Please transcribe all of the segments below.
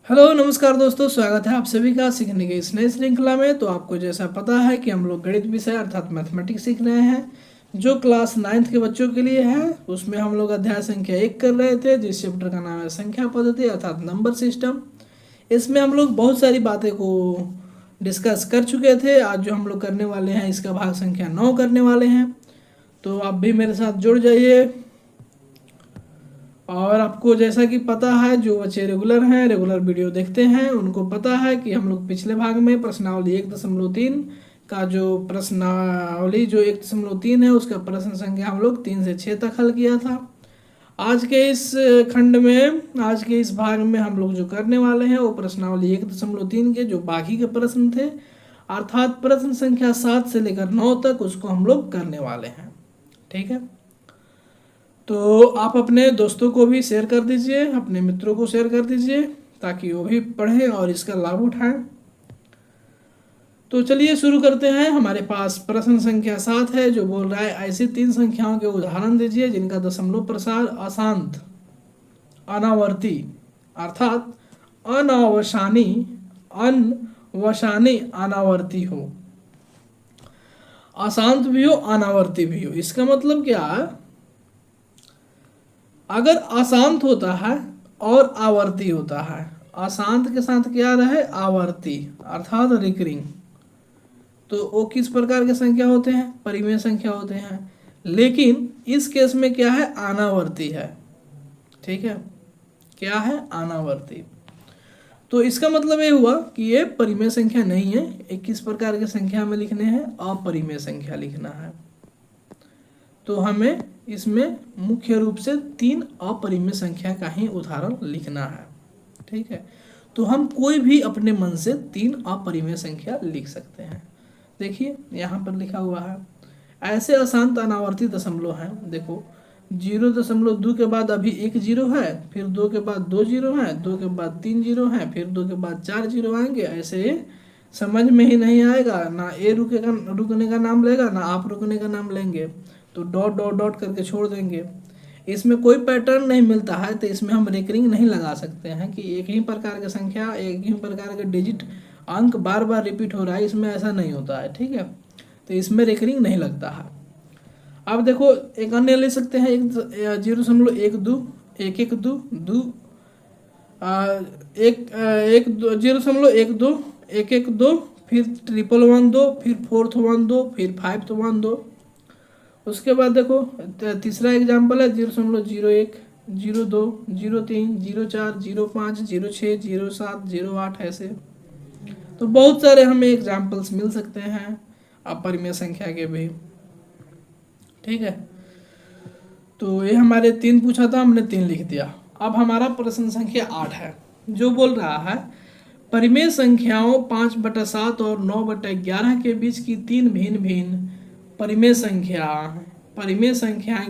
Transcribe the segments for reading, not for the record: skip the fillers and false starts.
Hello नमस्कार दोस्तों, स्वागत है आप सभी का सीखने के इस नई श्रृंखला में। तो आपको जैसा पता है कि हम लोग गणित विषय अर्थात मैथमेटिक्स सीख रहे हैं जो क्लास 9th के बच्चों के लिए है। उसमें हम लोग अध्याय संख्या 1 कर रहे थे, जिस चैप्टर का नाम है संख्या पद्धति अर्थात नंबर सिस्टम। इसमें हम लोग बहुत सारी बातें को डिस्कस कर चुके थे। आज जो हम लोग करने वाले हैं इसका भाग संख्या 9 करने वाले हैं। तो आप भी मेरे साथ जुड़ जाइए। और आपको जैसा कि पता है, जो बच्चे रेगुलर वीडियो देखते हैं उनको पता है कि हम लोग पिछले भाग में प्रश्नावली 1.3 का जो प्रश्नावली जो 1.3 है उसका प्रश्न संख्या हम लोग 3 से 6 तक हल किया था। आज के इस खंड में, आज के इस भाग में हम लोग जो करने वाले हैं वो प्रश्नावली 1.3 के जो बाकी के प्रश्न थे अर्थात प्रश्न संख्या 7 से लेकर 9 तक उसको हम लोग करने वाले हैं। ठीक है, तो आप अपने दोस्तों को भी शेयर कर दीजिए, अपने मित्रों को शेयर कर दीजिए ताकि वो भी पढ़ें और इसका लाभ उठाएं। तो चलिए शुरू करते हैं। हमारे पास प्रश्न संख्या 7 है जो बोल रहा है ऐसी 3 संख्याओं के उदाहरण दीजिए जिनका दशमलव प्रसार अशांत अनावर्ती अर्थात अनवसानी अनावर्ती हो। अशांत भी हो अनावर्ती भी हो, इसका मतलब क्या है? अगर अशांत होता है और आवर्ती होता है, अशांत के साथ क्या रहे? आवर्ती अर्थात रिकरिंग, तो वो किस प्रकार के संख्या होते हैं? परिमेय संख्या होते हैं। लेकिन इस केस में क्या है? अनावर्ती है। ठीक है, क्या है? अनावर्ती। तो इसका मतलब ये हुआ कि ये परिमेय संख्या नहीं है। एक किस प्रकार के संख्या में लिखने हैं? अपरिमेय संख्या लिखना है। तो हमें इसमें मुख्य रूप से 3 अपरिमेय संख्या का ही उदाहरण लिखना है। ठीक है, तो हम कोई भी अपने मन से 3 अपरिमेय संख्या लिख सकते हैं। देखिए यहाँ पर लिखा हुआ है ऐसे अशांत अनावर्ती दशमलव हैं। देखो 0.2 के बाद अभी 1 जीरो है, फिर 2 के बाद 2 जीरो है, 2 के बाद 3 जीरो है, फिर 2 के बाद 4 जीरो आएंगे। ऐसे समझ में ही नहीं आएगा, ना ए रुकने का नाम लेगा ना आप रुकने का नाम लेंगे, तो डॉट डॉट डॉट करके छोड़ देंगे। इसमें कोई पैटर्न नहीं मिलता है, तो इसमें हम रेकरिंग नहीं लगा सकते हैं कि एक ही प्रकार की संख्या, एक ही प्रकार के डिजिट अंक बार बार रिपीट हो रहा है। इसमें ऐसा नहीं होता है। ठीक है, तो इसमें रेकरिंग नहीं लगता है। अब देखो एक अन्य ले सकते हैं, 0.12 1 1 2 2 एक 0.12 1 1 2, फिर 1 2 फिर 4th 1 2 फिर 5th 1 2। उसके बाद देखो तीसरा एग्जाम्पल है 0.01 02 03 04 05 06 07 08 ऐसे। तो बहुत सारे हमें एग्जाम्पल्स मिल सकते हैं अपरिमेय संख्या के भी। ठीक है, तो ये हमारे 3 पूछा था, हमने 3 लिख दिया। अब हमारा प्रश्न संख्या 8 है जो बोल रहा है परिमेय संख्याओं 5/7 और 9/11 के बीच की 3 भिन्न भिन्न परिमेय संख्याएं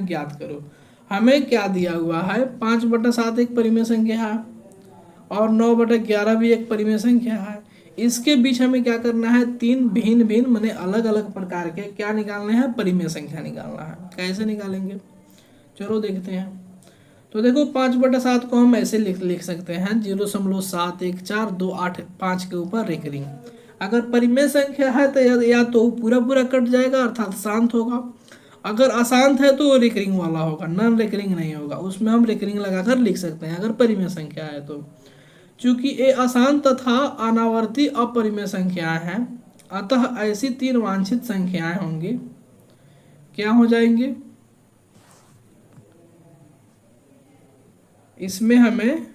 ज्ञात करो। हमें क्या दिया हुआ है? 5/7 एक परिमेय संख्या है और 9/11 भी एक परिमेय संख्या है। इसके बीच हमें क्या करना है? 3 भिन्न भिन्न माने अलग अलग प्रकार के क्या निकालने हैं? परिमेय संख्या निकालना है। कैसे निकालेंगे? चलो देखते हैं। तो देखो 5/7 को हम ऐसे लिख सकते हैं 0.71428 के ऊपर रेकरिंग। अगर परिमेय संख्या है तो या तो पूरा पूरा कट जाएगा अर्थात शांत होगा, अगर अशांत है तो रेकरिंग वाला होगा, नॉन रेकरिंग नहीं होगा। उसमें हम रेकरिंग लगाकर लिख सकते हैं अगर परिमेय संख्या है तो। चूंकि ये अशांत तथा अनावर्ती अपरिमेय संख्याएं हैं, अतः ऐसी 3 वांछित संख्याएं होंगी। क्या हो जाएंगे? इसमें हमें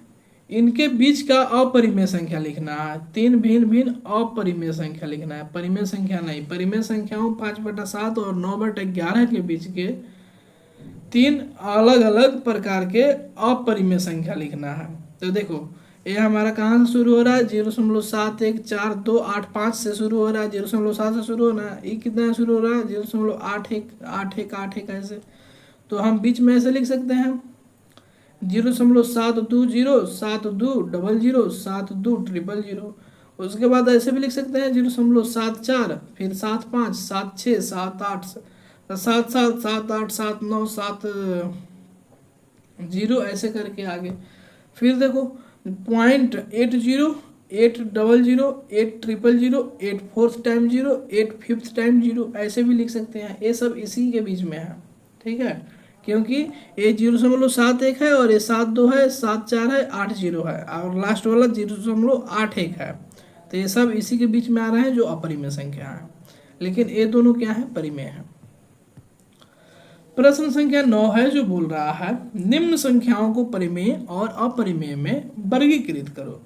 इनके बीच का अपरिमेय संख्या लिखना है। 3 भिन्न भिन्न अपरिमेय संख्या लिखना है, परिमेय संख्या नहीं। परिमेय संख्याओं 5/7 और 9/11 के बीच के 3 अलग अलग प्रकार के अपरिमेय संख्या लिखना है। तो देखो ये हमारा कहाँ से शुरू हो रहा है? 0.71428 से शुरू हो रहा है। 0.7 से शुरू होना है, ये कितना शुरू हो रहा है? 0.818181 ऐसे। तो हम बीच में ऐसे लिख सकते हैं 0.720 7200 7200। उसके बाद ऐसे भी लिख सकते हैं 0.74 फिर 75 76 78 7 7 7 8 7 9 7 0 ऐसे करके आगे। फिर देखो 0.80, 800, 800, 8 फोर्थ टाइम 0, 8 फिफ्थ टाइम 0, ऐसे भी लिख सकते हैं। ये सब इसी के बीच में है, ठीक है, क्योंकि ये 0.71 है और ये 7.2 है, 7.4 है, 8.0 है और लास्ट वाला 0.81 है। तो ये सब इसी के बीच में आ रहे हैं जो अपरिमेय संख्या है, लेकिन ये दोनों क्या है, परिमेय है। प्रश्न संख्या 9 है जो बोल रहा है निम्न संख्याओं को परिमेय और अपरिमेय में वर्गीकृत करो।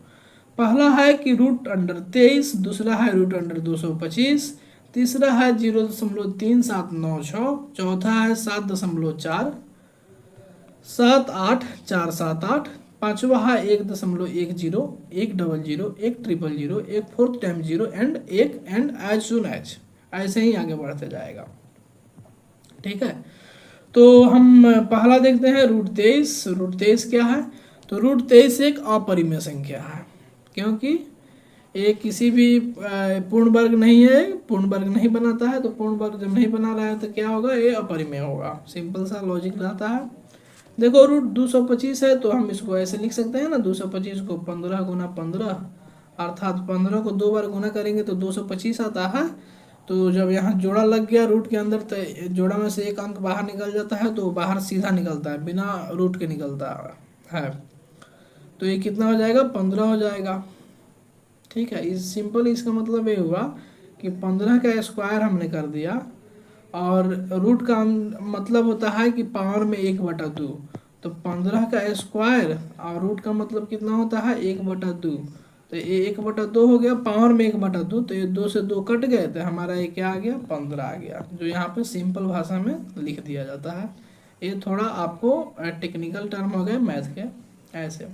पहला है कि √23, दूसरा है √225, तीसरा है 0.3796, चौथा है 7.4, 78478, पांचवा है 1.10, 100, 100, 1 fourth time 0 and as soon as, ऐसे ही आगे बढ़ते जाएगा, ठीक है। तो हम पहला देखते हैं √23। √23 क्या है, तो √23 एक अपरिमेय संख्या है, क्योंकि ये किसी भी पूर्ण वर्ग नहीं है, पूर्ण वर्ग नहीं बनाता है। तो पूर्ण वर्ग जब नहीं बना रहा है तो क्या होगा, ये अपरिमेय होगा। सिंपल सा लॉजिक रहता है। देखो √225 है तो हम इसको ऐसे लिख सकते हैं ना, 225 को 15 गुना 15, अर्थात 15 को 2 बार गुना करेंगे तो 225 आता है। तो जब यहाँ जोड़ा लग गया रूट के अंदर तो जोड़ा में से एक अंक बाहर निकल जाता है, तो बाहर सीधा निकलता है, बिना रूट के निकलता है। तो ये कितना हो जाएगा, 15 हो जाएगा, ठीक है। इस सिंपल इसका मतलब ये हुआ कि 15 का स्क्वायर हमने कर दिया, और रूट का मतलब होता है कि पावर में 1/2। तो 15 का स्क्वायर और रूट का मतलब कितना होता है, 1/2। तो ये 1/2 हो गया, पावर में 1/2, तो ये 2 से 2 कट गए, तो हमारा ये क्या आ गया, 15 आ गया, जो यहाँ पे सिंपल भाषा में लिख दिया जाता है। ये थोड़ा आपको टेक्निकल टर्म हो गए मैथ के ऐसे।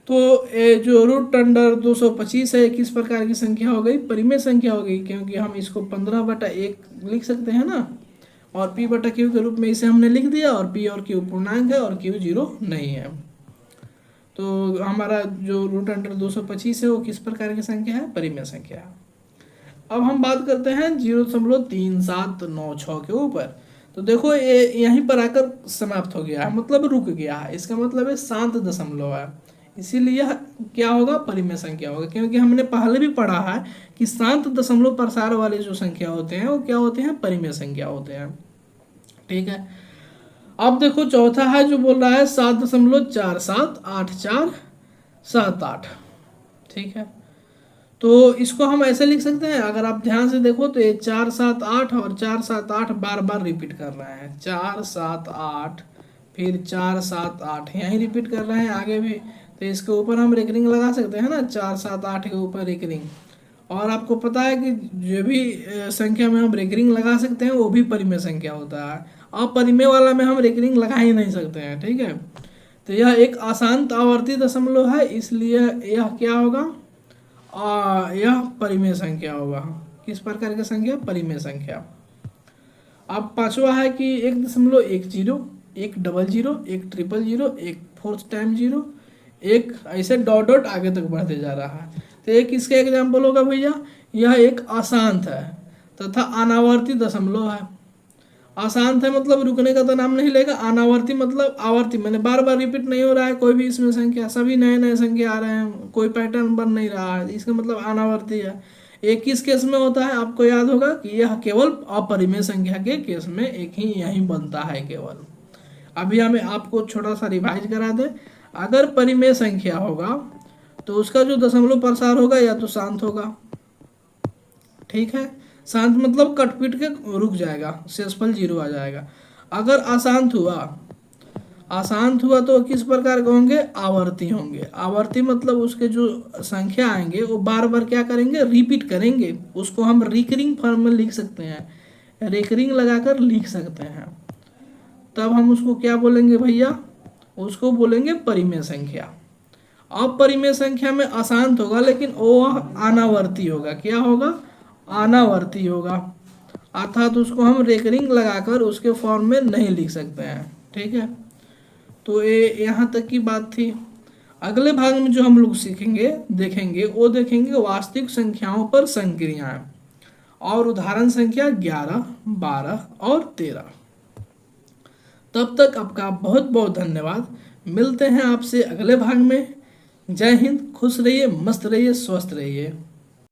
तो ये जो √225 है किस प्रकार की संख्या हो गई, परिमेय संख्या हो गई, क्योंकि हम इसको 15/1 लिख सकते हैं ना, और P/Q के रूप में इसे हमने लिख दिया, और P और Q पूर्णांक है और Q 0 नहीं है। तो हमारा जो √225 है वो किस प्रकार की संख्या है, परिमेय संख्या है। अब हम बात करते हैं 0.3796 के ऊपर। तो देखो ये यहीं पर आकर समाप्त हो गया है, मतलब रुक गया है, इसका मतलब है शांत दशमलव है, इसीलिए क्या होगा, परिमेय संख्या होगा। क्योंकि हमने पहले भी पढ़ा है कि शांत दशमलव प्रसार वाले जो संख्या होते हैं वो क्या होते हैं, परिमेय संख्या होते हैं, ठीक है। अब देखो चौथा है जो बोल रहा है 7.478478, ठीक है। तो इसको हम ऐसे लिख सकते हैं, अगर आप ध्यान से देखो तो ये 478 और 478 बार बार रिपीट कर रहे हैं, 478 फिर 478 यहीं रिपीट कर रहे हैं आगे भी। तो इसके ऊपर हम रेकरिंग लगा सकते हैं ना, 478 के ऊपर रेकरिंग। और आपको पता है कि जो भी संख्या में हम रेकरिंग लगा सकते हैं वो भी परिमेय संख्या होता है, अपरिमेय वाला में हम रेकरिंग लगा ही नहीं सकते हैं, ठीक है। तो यह एक अशांत आवर्ती दशमलव है, इसलिए यह क्या होगा, यह परिमेय संख्या होगा। किस प्रकार की संख्या, परिमेय संख्या। अब पांचवा है कि 1.10, 100, 100, 1 फोर्थ टाइम 0, एक ऐसे डॉट डॉट आगे तक बढ़ते जा रहा है। तो एक इसका एग्जाम्पल होगा भैया, यह एक अशांत है तथा अनावर्ती दशमलव है। अशांत है मतलब रुकने का तो नाम नहीं लेगा, अनावर्ती मतलब आवर्ती मैंने बार बार रिपीट नहीं हो रहा है कोई भी इसमें संख्या, सभी नए नए संख्या आ रहे हैं, कोई पैटर्न बन नहीं रहा है, इसका मतलब अनावर्ती है। एक किस केस में होता है, आपको याद होगा कि यह केवल अपरिमेय संख्या के केस में एक ही यहीं बनता है केवल। अभी हमें आपको छोटा सा रिवाइज करा दे, अगर परिमेय संख्या होगा तो उसका जो दशमलव प्रसार होगा या तो शांत होगा, ठीक है, शांत मतलब कटपीट के रुक जाएगा, शेषफल 0 आ जाएगा। अगर अशांत हुआ तो किस प्रकार के होंगे, आवर्ती होंगे। आवर्ती मतलब उसके जो संख्या आएंगे वो बार बार क्या करेंगे, रिपीट करेंगे, उसको हम रिकरिंग फॉर्म में लिख सकते हैं, रेकरिंग लगाकर लिख सकते हैं। तब हम उसको क्या बोलेंगे भैया, उसको बोलेंगे परिमेय संख्या। अपरिमेय संख्या में अशांत होगा लेकिन वो अनावर्ती होगा, क्या होगा, अनावर्ती होगा, अर्थात उसको हम रेकरिंग लगाकर उसके फॉर्म में नहीं लिख सकते हैं, ठीक है। तो ये यहाँ तक की बात थी। अगले भाग में जो हम लोग सीखेंगे देखेंगे वो देखेंगे वास्तविक संख्याओं पर संक्रियाएं और उदाहरण संख्या 11, 12 और 13। तब तक आपका बहुत बहुत धन्यवाद। मिलते हैं आपसे अगले भाग में। जय हिंद, खुश रहिए, मस्त रहिए, स्वस्थ रहिए।